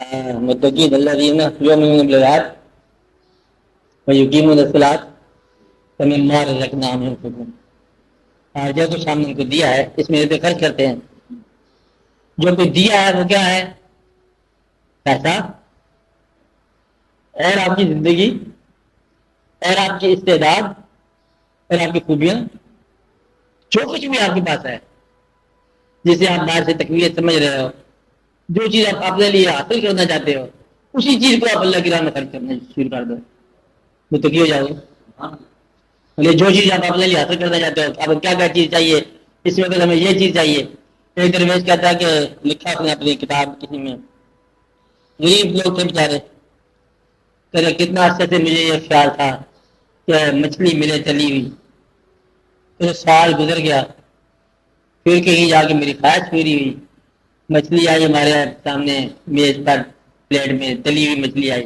متقین الذین یؤمنون بالغیب ویقیمون الصلاۃ ومما رزقناہم ينفقون. اور جو کچھ ہم نے ان کو دیا ہے اس میں خرچ کرتے ہیں. جو کچھ دیا ہے وہ کیا ہے؟ پیسہ اور آپ کی زندگی اور آپ کی استعداد اور آپ کی خوبیاں، جو کچھ بھی آپ کے پاس ہے جسے آپ باہر سے تقویت سمجھ رہے ہو، جو چیز آپ اپنے لیے حاصل کرنا چاہتے ہو، اسی چیز کو آپ اللہ کی راہ میں خرچ کرنا شروع کر دو، متقی ہو جاؤ گے. جو چیز آپ اپنے لیے حاصل کرنا چاہتے ہو، آپ کیا کیا چیز چاہیے، اس وقت ہمیں یہ چیز چاہیے. ایک درویش کہتا ہے کہ لکھا اپنے اپنی کتاب کسی میں، غریب لوگ تھے بیچارے، کہ کتنا عرصے سے مجھے یہ خیال تھا کہ مچھلی ملے تلی ہوئی. پھر سال گزر گیا، پھر کہیں جا کے میری خواہش پوری ہوئی، مچھلی آئی ہمارے سامنے میز پر پلیٹ میں تلی ہوئی مچھلی آئی.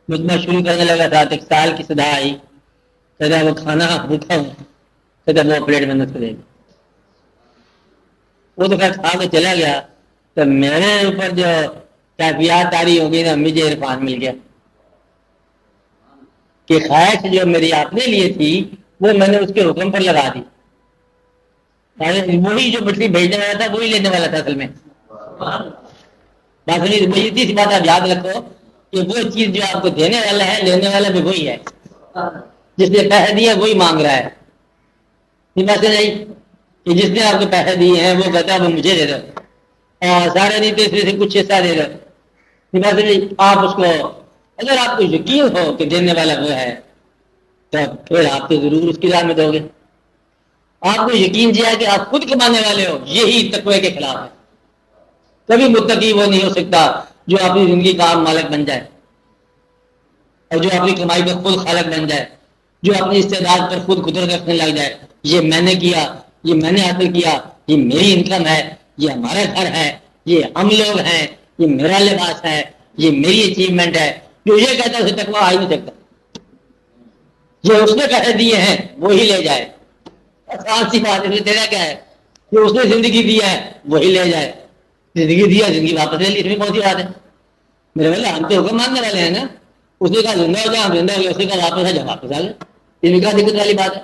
میں شروع کرنے لگا تھا تو ایک سال کی صدا آئی، کہتا وہ کھانا بھوکا ہوں، کہتا وہ پلیٹ میں نہ چلے گی. وہ تو خیر کھا کے چلا گیا. تو میرے اوپر جو کیفیات تاری ہو گئی نا، مجھے عرفان مل گیا کہ خواہش جو میری اپنے لیے تھی وہ میں نے اس کے حکم پر لگا دی. وہی جو مچھلی بھیجنے والا تھا وہی لینے والا تھا اصل میں. بات اتنی سی بات آپ یاد رکھو کہ وہ چیز جو آپ کو دینے والا ہے لینے والا بھی وہی ہے. جس نے پیسے دیے وہی مانگ رہا ہے. یہ بات نہیں کہ جس نے آپ کو پیسے دیے ہیں وہ کہتا ہے وہ مجھے دے دو، اور سارے نہیں تو اس میں سے کچھ حصہ دے دو. یہ بات نہیں. آپ اس کو اگر آپ کو یقین ہو کہ دینے والا وہ ہے تو پھر آپ تو ضرور اس کی راہ میں دو گے. آپ کو یقین دیا کہ آپ خود کمانے والے ہو، یہی تقوی کے خلاف ہے. کبھی متقی وہ نہیں ہو سکتا جو اپنی زندگی کا عام مالک بن جائے اور جو اپنی کمائی پر خود خالق بن جائے، جو اپنی استعداد پر خود قدرت رکھنے لگ جائے. یہ میں نے کیا، یہ میں نے حاصل کیا، یہ میری انکم ہے، یہ ہمارا گھر ہے، یہ ہم لوگ ہیں، یہ میرا لباس ہے، یہ میری اچیومنٹ ہے. جو یہ کہتا ہے اسے تقوی آ ہی نہیں سکتا. جو اس نے پیسے دیے ہیں وہی لے جائے. آسان سی بات ہے. تیرا کیا ہے؟ جو اس نے زندگی دیا ہے وہی لے جائے. زندگی دیا، زندگی واپس لے لی، اس میں کون سی بات ہے؟ میرے والے ہم تو حکم ماننے والے ہیں نا. اس نے کہا زندہ ہو جائے، ہم زندہ ہو گئے. اس نے کہا واپس آ جائے، واپس آ گئے. یہ کیا دقت والی بات ہے؟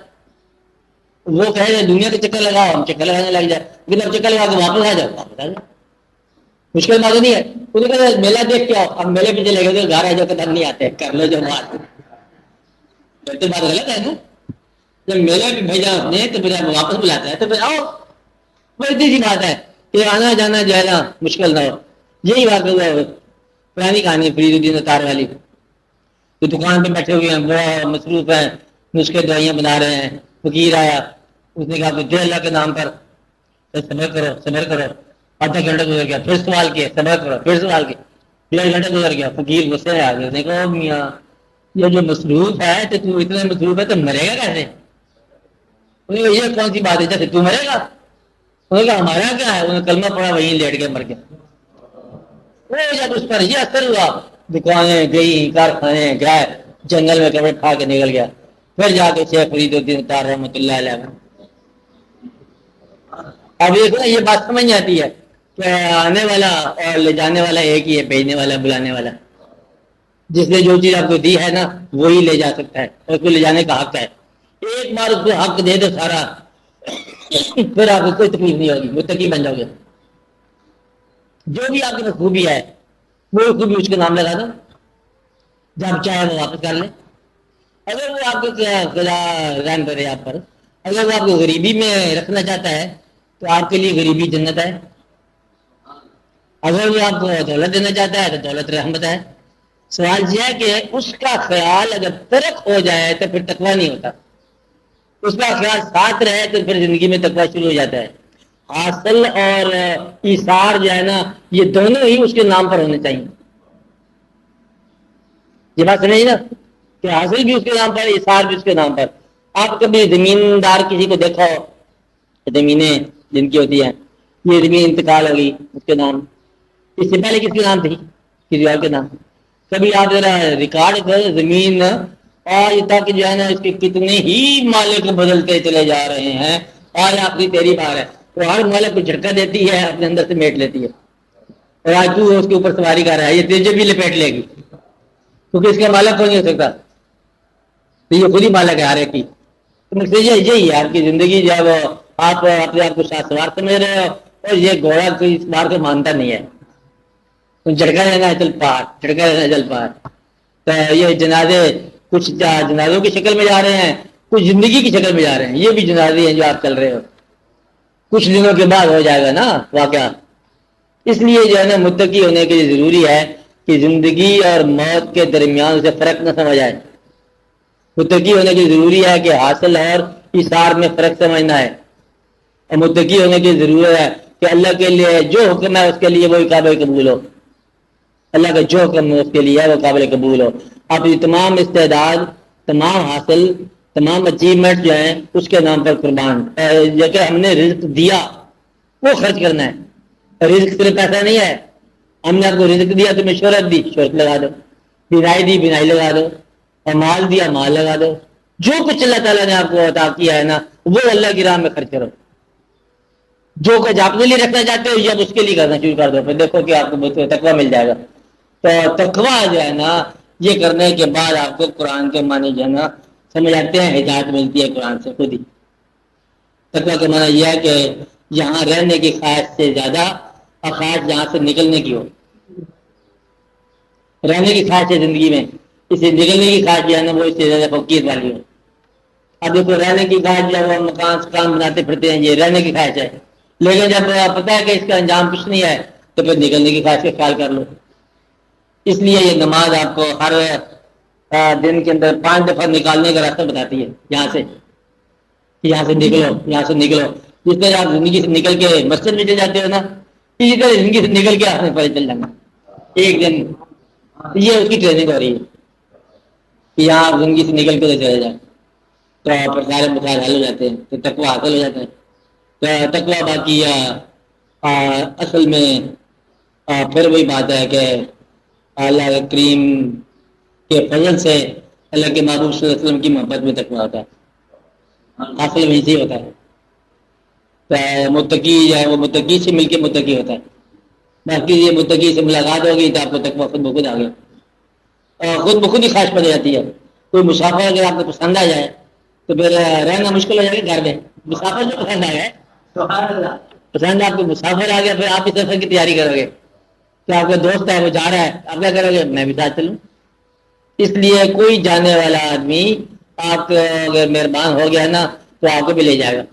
وہ کہے دنیا کے چکر لگاؤ، ہم چکر لگانے لگ جائے. لیکن اب چکر لگا کے واپس آ جاؤ، واپس آ جائے. مشکل بات نہیں ہے. انہوں نے کہا میلہ دیکھ کے آؤ. اب میلے پہ چلے گئے تو گھر آ جاؤ کہ نہیں آتے، کر لو جو بات. تو بات غلط ہے نا. جب میلے پہ بھیجا اس نے تو پھر واپس بلاتا ہے تو پھر آؤ. وہ اتنی سی بات ہے کہ آنا جانا جو ہے نا مشکل نہ ہو. یہی بات ہے. پرانی کہانی فرید الدین اتار والی. تو دکان پہ بیٹھے ہوئے ہیں، وہ مصروف ہیں، نسخے دوائیاں بنا رہے ہیں. فقیر آیا، اس نے کہا کہ دے اللہ کے نام پر صبر کرو، صبر کرو. آدھا گھنٹہ گزر گیا، پھر سوال کیا، صبر کرو، پھر سوال کیا. 1.5 گھنٹہ گزر گیا. فقیر غصے میں آ گیا. اس نے کہا میاں یہ جو مصروف ہے تو اتنا مصروف ہے تو مرے گا کیسے؟ یہ کون سی بات ہے جیسے تو مرے گا؟ انہوں نے کہا ہمارا کیا ہے؟ انہوں نے کلمہ پڑھا، وہیں لیٹ گئے، مر گیا. جب اس پر یہ اثر ہوا، دکانیں گئی، کارخانے گئے، جنگل میں کپڑے کھا کے نکل گیا. پھر جا کے شیخ فرید الدین اتار رحمۃ اللہ علیہ. اب یہ بات سمجھ آتی ہے کہ آنے والا اور لے جانے والا ایک ہی ہے، بھیجنے والا بلانے والا. جس نے جو چیز آپ کو دی ہے نا وہی لے جا سکتا ہے، اور اس کو لے جانے کا حق ہے. ایک بار اس کو حق دے دو سارا، پھر آپ کو کوئی تکلیف نہیں ہوگی، متقی بن جاؤ گے. جو بھی آپ کی خوبی ہے وہ خوبی اس کے نام لگا دو، جب چاہے وہ واپس کر لیں. اگر وہ آپ کو رحم کرے آپ پر، اگر وہ آپ کو غریبی میں رکھنا چاہتا ہے تو آپ کے لیے غریبی جنت ہے. اگر وہ آپ کو دولت دینا چاہتا ہے تو دولت رحمت ہے. سوال یہ ہے کہ اس کا خیال اگر ترک ہو جائے تو پھر تقویٰ نہیں ہوتا. اس کا خیال ساتھ رہے تو پھر زندگی میں تقویٰ شروع ہو جاتا ہے. حاصل اور ایثار جو ہے نا یہ دونوں ہی اس کے نام پر ہونے چاہیے. یہ بات سمجھ نا کہ حاصل بھی اس کے نام پر، ایثار بھی اس کے نام پر. آپ کبھی زمیندار کسی کو دیکھو، زمینیں جن کی ہوتی ہیں، یہ زمین انتقال ہوگی اس کے نام، اس سے پہلے کس کے نام تھی؟ کسی اور کے نام. کبھی آپ ذرا ریکارڈ کر زمین آج تک جو ہے نا اس کے کتنے ہی مالک بدلتے چلے جا رہے ہیں. آج آپ کی تیری بار ہے تو ہر مالک کو جھٹکا دیتی ہے، اپنے اندر سے میٹ لیتی ہے. اور آج تو اس کے اوپر سواری کر رہا ہے، یہ تجھے بھی لپیٹ لے گی، کیونکہ اس کا مالک کوئی نہیں ہو سکتا، تو یہ خود ہی مالک ہے ہر ایک کی۔ تو مقصد یہی ہے آپ کی زندگی جب آپ اپنے آپ کو شاہ سوار سمجھ رہے ہو، اور یہ گھوڑا کوئی اس بار کو مانتا نہیں ہے، تو جھڑکا رہنا ہے چل پار، جھڑکا رہنا چل پار۔ تو یہ جنازے کچھ جنازوں کی شکل میں جا رہے ہیں، کچھ زندگی کی شکل میں جا رہے ہیں، یہ بھی جنازے ہیں جو آپ چل رہے ہو، کچھ دنوں کے بعد ہو جائے گا نا واقعہ۔ اس لیے جو ہے نا متقی ہونے کے لیے ضروری ہے کہ زندگی اور موت کے درمیان سے فرق نہ سمجھ آئے۔ متقی ہونے کی ضروری ہے کہ حاصل اور اثار میں فرق سمجھنا ہے، اور متقی ہونے کی ضرورت ہے کہ اللہ کے لیے جو حکم ہے اس کے لیے وہی قابل قبول ہو، اللہ کا جو حکم ہے اس کے لیے وہ قابل قبول ہو۔ اپنی تمام استعداد، تمام حاصل، تمام اچیومنٹ جو ہیں اس کے نام پر قربان، جب ہم نے رزق دیا وہ خرچ کرنا ہے۔ رزق صرف پیسہ نہیں ہے، ہم نے آپ کو رزق دیا، تمہیں شہرت دی، شہرت لگا دو، بینائی دی، بینائی لگا دو، اور مال دیا، مال لگا دو۔ جو کچھ اللہ تعالیٰ نے آپ کو عطا کیا ہے نا وہ اللہ کی راہ میں خرچ کرو۔ جو کچھ آپ کے لیے رکھنا چاہتے ہو جب اس کے لیے کرنا شروع کر دو، پھر دیکھو کہ آپ کو تقویٰ مل جائے گا۔ تو تقویٰ جو ہے نا یہ کرنے کے بعد آپ کو قرآن کے معنی جو ہے نا سمجھ آتے ہیں، ہدایت ملتی ہے قرآن سے خود ہی۔ تقویٰ کا معنی یہ ہے کہ یہاں رہنے کی خواہش سے زیادہ خواہش یہاں سے نکلنے کی ہو۔ رہنے کی خواہش ہے زندگی میں، اسے نکلنے کی خواہش جو ہے نا وہ اس سے زیادہ فوقیت والی ہو۔ اب دیکھو رہنے کی خواہش جو ہے وہ مکان بناتے پھرتے ہیں، یہ رہنے کی خواہش ہے، لیکن جب پتہ ہے کہ اس کا انجام کچھ نہیں ہے تو پھر نکلنے کی خواہش کا خیال کر لو۔ اس لیے یہ نماز آپ کو ہر دن کے اندر 5 دفعہ نکالنے کا راستہ بتاتی ہے، یہاں سے نکلو، یہاں سے نکلو۔ جس طرح آپ زندگی سے نکل کے مسجد میں چل جاتے ہو نا، اسی طرح زندگی سے نکل کے آپ نے پہلے چل جانا ایک دن۔ یہ اس کی ٹریننگ ہو رہی ہے کہ یہاں آپ زندگی سے نکل کے چلے جائیں تو آپ سارے مسائل حل ہو جاتے ہیں، تو تقویٰ حاصل ہو جاتا ہے۔ تو تقویٰ باقی اصل میں پھر وہی بات ہے کہ اللہ کریم کے فضل سے اللہ کے محبوب صلی اللہ علیہ وسلم کی محبت میں تقویٰ ہوتا ہے، حاصل وہیں سے ہوتا ہے۔ تو متقی جو ہے وہ متقی سے مل کے متقی ہوتا ہے، باقی یہ متقی سے ملاقات ہوگی تو آپ کو تقویٰ خود بخود آ گیا، خود بخود ہی خواہش پڑ جاتی ہے۔ کوئی مسافر اگر آپ کو پسند آ جائے تو پھر رہنا مشکل ہو جائے گا گھر میں۔ مسافر جو پسند آ گئے، پسند آپ کو مسافر آ گیا، پھر آپ اس سفر کی تیاری کرو گے کہ آپ کا دوست ہے وہ جا رہا ہے، آپ کیا کرو گے؟ میں بھی ساتھ چلوں۔ اس لیے کوئی جانے والا آدمی آپ اگر مہربان ہو گیا نا تو آپ کو بھی لے جائے گا۔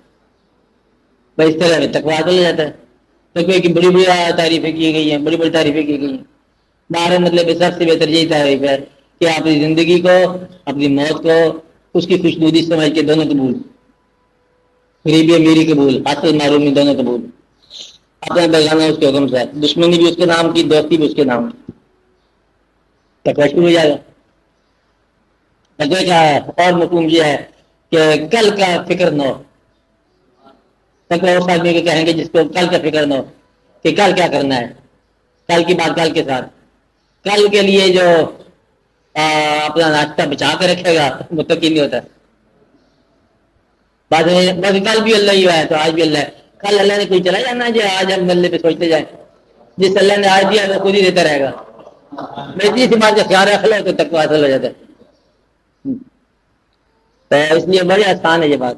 بھائی اس طرح تقویٰ حاصل ہو جاتا ہے۔ تقویٰ کی بڑی بڑی تعریفیں کی گئی ہیں، بڑی بڑی تعریفیں کی گئی ہیں۔ باہر مطلب سب سے بہتر یہی تعریف ہے کہ آپ اپنی زندگی کو، اپنی موت کو اس کی خوشنودی سمجھ کے دونوں قبول، غریبی امیری قبول، حاصل معرومی دونوں قبول، اپنا بیگانہ اس کے حکم سے، دشمنی بھی اس کے نام کی، دوستی بھی اس کے نام کی، تقویٰ شروع ہو جائے گا۔ تقویٰ کا اور مفہوم یہ ہے کہ کل کا فکر نہ ہو۔ تقویٰ اس آدمی کو کہیں گے جس کو کل کا فکر نہ ہو کہ کل کیا کرنا ہے، کل کی بات کل کے ساتھ، کل کے لیے جو اپنا ناشتہ بچا کے رکھے گا متقی نہیں ہوتا۔ بس کل بھی اللہ ہی ہوا ہے تو آج بھی اللہ ہے، کل اللہ نے کوئی چلا جانا جو آج ہم اللہ پہ سوچتے جائیں، جس اللہ نے آج دیا وہ خود ہی دیتا رہے گا۔ میں اسی بات کا خیال رکھ لو تو تقویٰ حاصل ہو جاتا ہے۔ تو اس لیے بڑی آسان ہے یہ بات۔